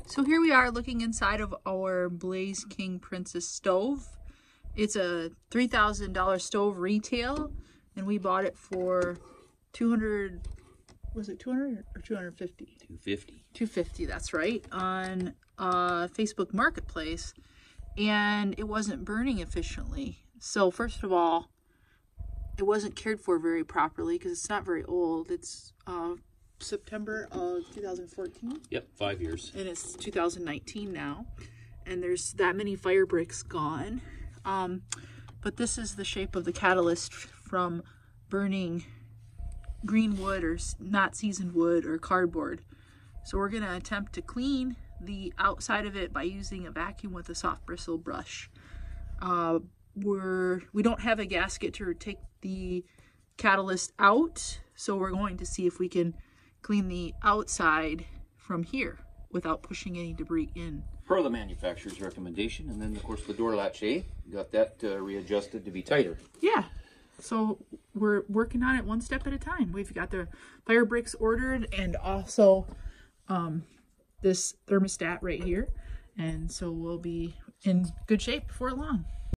So here we are looking inside of our Blaze King Princess stove. It's a $3,000 stove retail, and we bought it for 200, was it 200 or 250? 250. 250, that's right, on Facebook Marketplace, and it wasn't burning efficiently. So first of all, it wasn't cared for very properly because it's not very old. It's September of 2014. Yep, 5 years. And it's 2019 now. And there's that many fire bricks gone. But this is the shape of the catalyst from burning green wood or not seasoned wood or cardboard. So we're going to attempt to clean the outside of it by using a vacuum with a soft bristle brush. We don't have a gasket to take the catalyst out, so we're going to see if we can clean the outside from here without pushing any debris in. Per the manufacturer's recommendation, and then of course the door latch got that readjusted to be tighter. Yeah, so we're working on it one step at a time. We've got the fire bricks ordered and also this thermostat right here, and so we'll be in good shape before long.